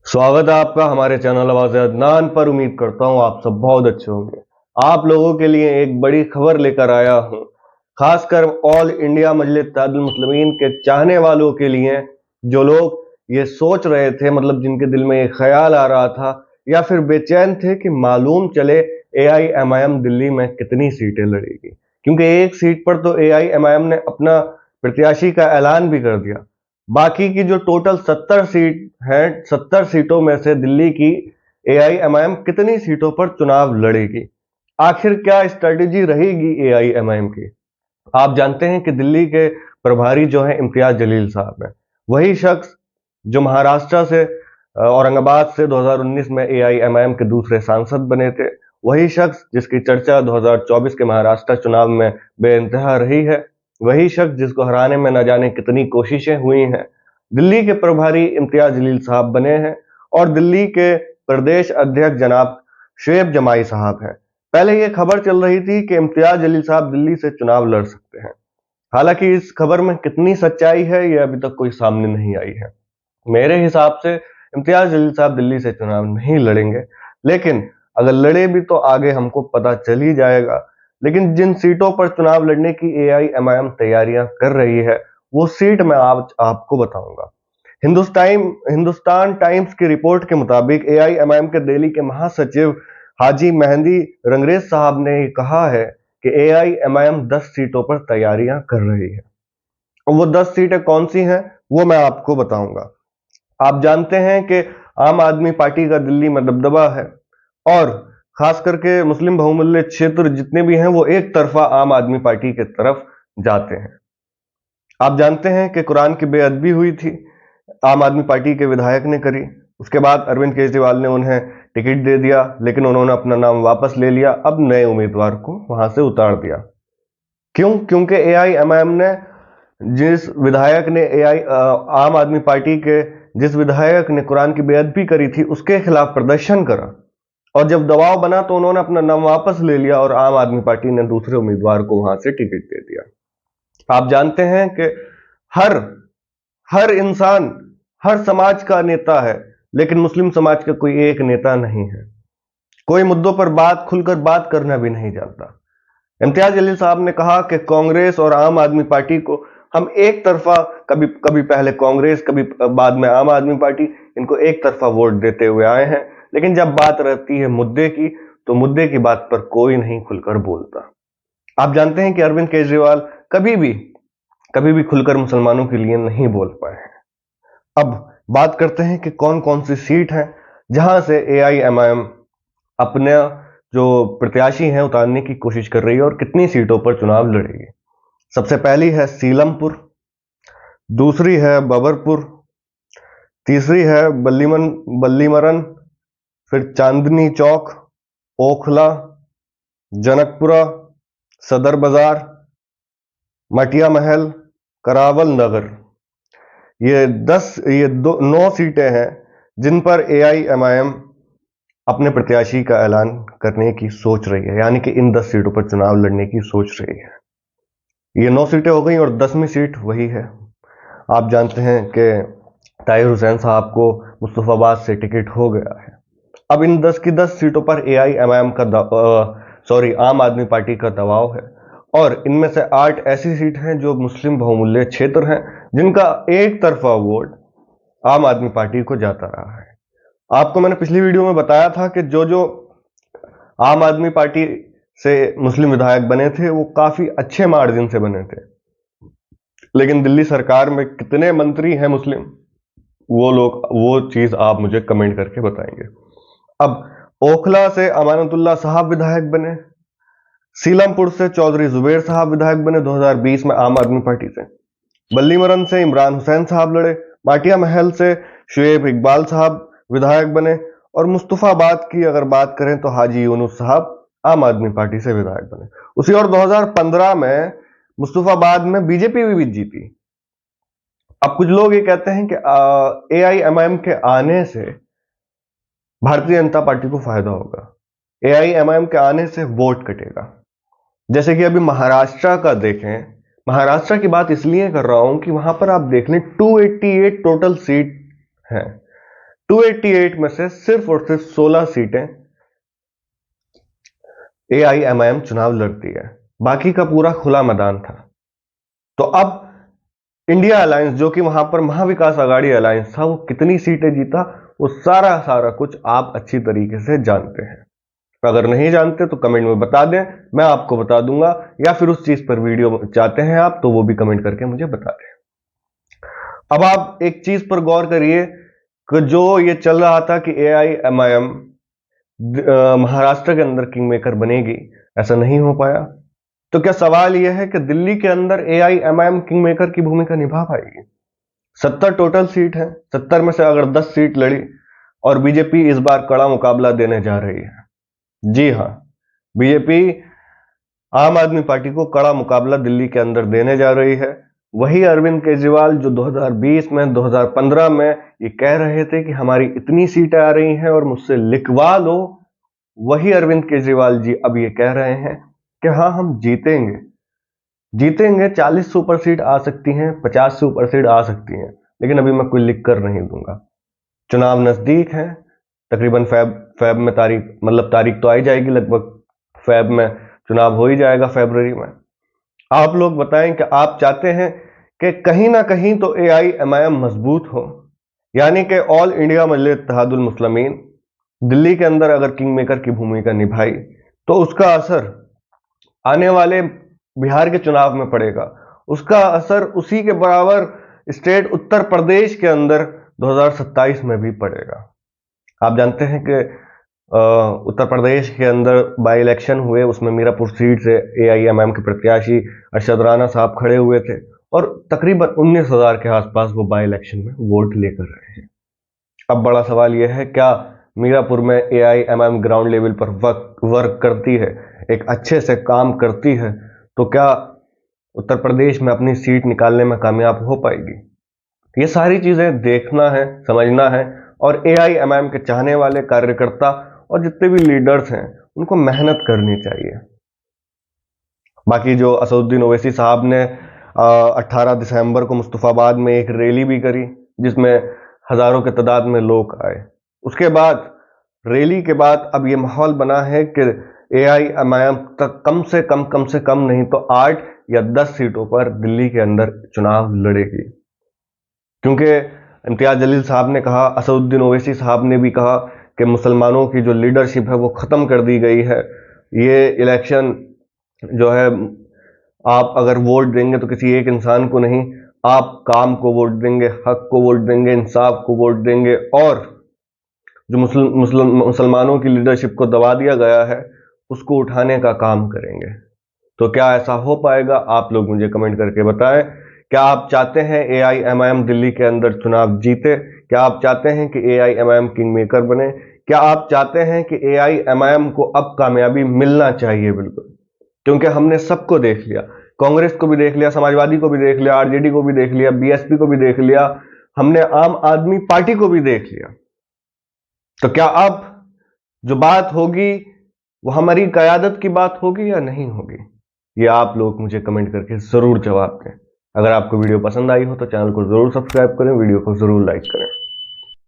स्वागत है आपका हमारे चैनल आवाज़ अदनान पर। उम्मीद करता हूँ आप सब बहुत अच्छे होंगे। आप लोगों के लिए एक बड़ी खबर लेकर आया हूँ, खासकर ऑल इंडिया मजलिस इत्तेहादुल मुस्लिमीन के चाहने वालों के लिए, जो लोग ये सोच रहे थे, मतलब जिनके दिल में ये ख्याल आ रहा था या फिर बेचैन थे कि मालूम चले AIMIM दिल्ली में कितनी सीटें लड़ेगी, क्योंकि एक सीट पर तो AIMIM ने अपना प्रत्याशी का ऐलान भी कर दिया। बाकी की जो टोटल 70 सीट हैं, 70 सीटों में से दिल्ली की AIMIM कितनी सीटों पर चुनाव लड़ेगी, आखिर क्या स्ट्रेटेजी रहेगी AIMIM की। आप जानते हैं कि दिल्ली के प्रभारी जो है इम्तियाज जलील साहब हैं, वही शख्स जो महाराष्ट्र से औरंगाबाद से 2019 में AIMIM के दूसरे सांसद बने थे, वही शख्स जिसकी चर्चा 2024 के महाराष्ट्र चुनाव में बेइंतहा रही है, वही शख्स जिसको हराने में न जाने कितनी कोशिशें हुई हैं, दिल्ली के प्रभारी इम्तियाज जलील साहब बने हैं। और दिल्ली के प्रदेश अध्यक्ष जनाब शुएब जमाई साहब हैं। पहले ये खबर चल रही थी कि इम्तियाज जलील साहब दिल्ली से चुनाव लड़ सकते हैं, हालांकि इस खबर में कितनी सच्चाई है ये अभी तक कोई सामने नहीं आई है। मेरे हिसाब से इम्तियाज जलील साहब दिल्ली से चुनाव नहीं लड़ेंगे, लेकिन अगर लड़े भी तो आगे हमको पता चल ही जाएगा। लेकिन जिन सीटों पर चुनाव लड़ने की AIMIM तैयारियां कर रही है, वो सीट मैं आज आपको बताऊंगा। हिंदुस्तान टाइम्स की रिपोर्ट के मुताबिक AIMIM के दिल्ली के महासचिव हाजी मेहंदी रंगरेज साहब ने कहा है कि AIMIM 10 सीटों पर तैयारियां कर रही है, और वो 10 सीटें कौन सी हैं वो मैं आपको बताऊंगा। आप जानते हैं कि आम आदमी पार्टी का दिल्ली में दबदबा है, और खास करके मुस्लिम बहुमूल्य क्षेत्र जितने भी हैं वो एक तरफा आम आदमी पार्टी की तरफ जाते हैं। आप जानते हैं कि कुरान की बेअदबी हुई थी, आम आदमी पार्टी के विधायक ने करी। उसके बाद अरविंद केजरीवाल ने उन्हें टिकट दे दिया, लेकिन उन्होंने अपना नाम वापस ले लिया, अब नए उम्मीदवार को वहां से उतार दिया। क्यों? क्योंकि AIMIM ने जिस विधायक ने आम आदमी पार्टी के जिस विधायक ने कुरान की बेअदबी करी थी उसके खिलाफ प्रदर्शन करा, और जब दबाव बना तो उन्होंने अपना नाम वापस ले लिया और आम आदमी पार्टी ने दूसरे उम्मीदवार को वहां से टिकट दे दिया। आप जानते हैं कि हर हर इंसान हर समाज का नेता है, लेकिन मुस्लिम समाज का कोई एक नेता नहीं है। कोई मुद्दों पर खुलकर बात करना भी नहीं जानता। इम्तियाज जलील साहब ने कहा कि कांग्रेस और आम आदमी पार्टी को हम एक तरफा, कभी कभी पहले कांग्रेस कभी बाद में आम आदमी पार्टी, इनको एक तरफा वोट देते हुए आए हैं, लेकिन जब बात रहती है मुद्दे की तो मुद्दे की बात पर कोई नहीं खुलकर बोलता। आप जानते हैं कि अरविंद केजरीवाल कभी भी खुलकर मुसलमानों के लिए नहीं बोल पाए हैं। अब बात करते हैं कि कौन कौन सी सीट है जहां से AIMIM अपने जो प्रत्याशी हैं उतारने की कोशिश कर रही है और कितनी सीटों पर चुनाव लड़ेगी। सबसे पहली है सीलमपुर, दूसरी है बबरपुर, तीसरी है बल्लीमरन, फिर चांदनी चौक, ओखला, जनकपुरा, सदर बाजार, मटिया महल, करावल नगर। ये 9 सीटें हैं जिन पर AIMIM अपने प्रत्याशी का ऐलान करने की सोच रही है, यानी कि इन 10 सीटों पर चुनाव लड़ने की सोच रही है। ये 9 सीटें हो गई और 10वीं सीट वही है। आप जानते हैं कि ताहिर हुसैन साहब को मुस्तफाबाद से टिकट हो गया है। अब इन 10 की 10 सीटों पर AIMIM का आम आदमी पार्टी का दबाव है, और इनमें से 8 ऐसी सीट हैं जो मुस्लिम बहुमूल्य क्षेत्र हैं, जिनका एक तरफा वोट आम आदमी पार्टी को जाता रहा है। आपको मैंने पिछली वीडियो में बताया था कि जो आम आदमी पार्टी से मुस्लिम विधायक बने थे वो काफी अच्छे मार्जिन से बने थे, लेकिन दिल्ली सरकार में कितने मंत्री हैं मुस्लिम, वो चीज आप मुझे कमेंट करके बताएंगे। अब ओखला से अमानतुल्लाह साहब विधायक बने, सीलमपुर से चौधरी जुबेर साहब विधायक बने 2020 में आम आदमी पार्टी से, बल्लीमरन से इमरान हुसैन साहब लड़े, माटिया महल से शुएब इकबाल साहब विधायक बने, और मुस्तफाबाद की अगर बात करें तो हाजी यूनुस साहब आम आदमी पार्टी से विधायक बने। उसी और 2015 में मुस्तफाबाद में बीजेपी भी जीती। अब कुछ लोग ये कहते हैं कि AIMIM के आने से भारतीय जनता पार्टी को फायदा होगा, AIMIM के आने से वोट कटेगा। जैसे कि अभी महाराष्ट्र का देखें, महाराष्ट्र की बात इसलिए कर रहा हूं कि वहां पर आप देख लें 288 टोटल सीट हैं, 288 में से सिर्फ और सिर्फ 16 सीटें AIMIM चुनाव लड़ती है, बाकी का पूरा खुला मैदान था। तो अब इंडिया अलायंस, जो कि वहां पर महाविकास आघाड़ी अलायंस था, वो कितनी सीटें जीता, वो सारा कुछ आप अच्छी तरीके से जानते हैं। अगर नहीं जानते तो कमेंट में बता दें, मैं आपको बता दूंगा, या फिर उस चीज पर वीडियो चाहते हैं आप तो वो भी कमेंट करके मुझे बता दें। अब आप एक चीज पर गौर करिए कि जो ये चल रहा था कि AIMIM महाराष्ट्र के अंदर किंग मेकर बनेगी, ऐसा नहीं हो पाया। तो क्या सवाल यह है कि दिल्ली के अंदर AIMIM किंग मेकर की भूमिका निभा पाएगी? 70 टोटल सीट है, 70 में से अगर 10 सीट लड़ी और बीजेपी इस बार कड़ा मुकाबला देने जा रही है। जी हां, बीजेपी आम आदमी पार्टी को कड़ा मुकाबला दिल्ली के अंदर देने जा रही है। वही अरविंद केजरीवाल जो 2020 में, 2015 में ये कह रहे थे कि हमारी इतनी सीटें आ रही हैं और मुझसे लिखवा लो, वही अरविंद केजरीवाल जी अब ये कह रहे हैं कि हाँ, हम जीतेंगे। 40 से ऊपर सीट आ सकती हैं, 50 से ऊपर सीट आ सकती हैं, लेकिन अभी मैं कोई लिख कर नहीं दूंगा। चुनाव नजदीक है, तकरीबन फेब में तारीख तो आई जाएगी, लगभग फेब में चुनाव हो ही जाएगा, फरवरी में। आप लोग बताएं कि आप चाहते हैं कि कहीं ना कहीं तो AIMIM मजबूत हो, यानी कि ऑल इंडिया मजलिस इत्तेहादुल मुस्लिमीन दिल्ली के अंदर अगर किंग मेकर की भूमिका निभाई तो उसका असर आने वाले बिहार के चुनाव में पड़ेगा। उसका असर उसी के बराबर स्टेट उत्तर प्रदेश के अंदर 2027 में भी पड़ेगा। आप जानते हैं कि उत्तर प्रदेश के अंदर बाई इलेक्शन हुए, उसमें मीरापुर सीट से AIMIM के प्रत्याशी अरशद राणा साहब खड़े हुए थे और तकरीबन 19,000 के आसपास वो बाई इलेक्शन में वोट लेकर रहे हैं। अब बड़ा सवाल यह है, क्या मीरापुर में AIMIM ग्राउंड लेवल पर वर्क करती है, एक अच्छे से काम करती है, तो क्या उत्तर प्रदेश में अपनी सीट निकालने में कामयाब हो पाएगी? ये सारी चीजें देखना है, समझना है, और AIMIM के चाहने वाले कार्यकर्ता और जितने भी लीडर्स हैं उनको मेहनत करनी चाहिए। बाकी जो असदुद्दीन ओवैसी साहब ने 18 दिसंबर को मुस्तफाबाद में एक रैली भी करी, जिसमें हजारों के तादाद में लोग आए। उसके बाद रैली के बाद अब ये माहौल बना है कि AIMIM तक कम से कम नहीं तो 8 या 10 सीटों पर दिल्ली के अंदर चुनाव लड़ेगी, क्योंकि इम्तियाज जलील साहब ने कहा, असदुद्दीन ओवैसी साहब ने भी कहा कि मुसलमानों की जो लीडरशिप है वो ख़त्म कर दी गई है। ये इलेक्शन जो है, आप अगर वोट देंगे तो किसी एक इंसान को नहीं, आप काम को वोट देंगे, हक को वोट देंगे, इंसाफ को वोट देंगे, और जो मुसलमानों की लीडरशिप को दबा दिया गया है उसको उठाने का काम करेंगे। तो क्या ऐसा हो पाएगा? आप लोग मुझे कमेंट करके बताएं। क्या आप चाहते हैं AIMIM दिल्ली के अंदर चुनाव जीते? क्या आप चाहते हैं कि AIMIM किंग मेकर बने? क्या आप चाहते हैं कि AIMIM को अब कामयाबी मिलना चाहिए? बिल्कुल, क्योंकि हमने सबको देख लिया, कांग्रेस को भी देख लिया, समाजवादी को भी देख लिया, RJD को भी देख लिया, BSP को भी देख लिया, हमने आम आदमी पार्टी को भी देख लिया। तो क्या अब जो बात होगी वो हमारी कयादत की बात होगी या नहीं होगी? ये आप लोग मुझे कमेंट करके जरूर जवाब दें। अगर आपको वीडियो पसंद आई हो तो चैनल को जरूर सब्सक्राइब करें, वीडियो को जरूर लाइक करें।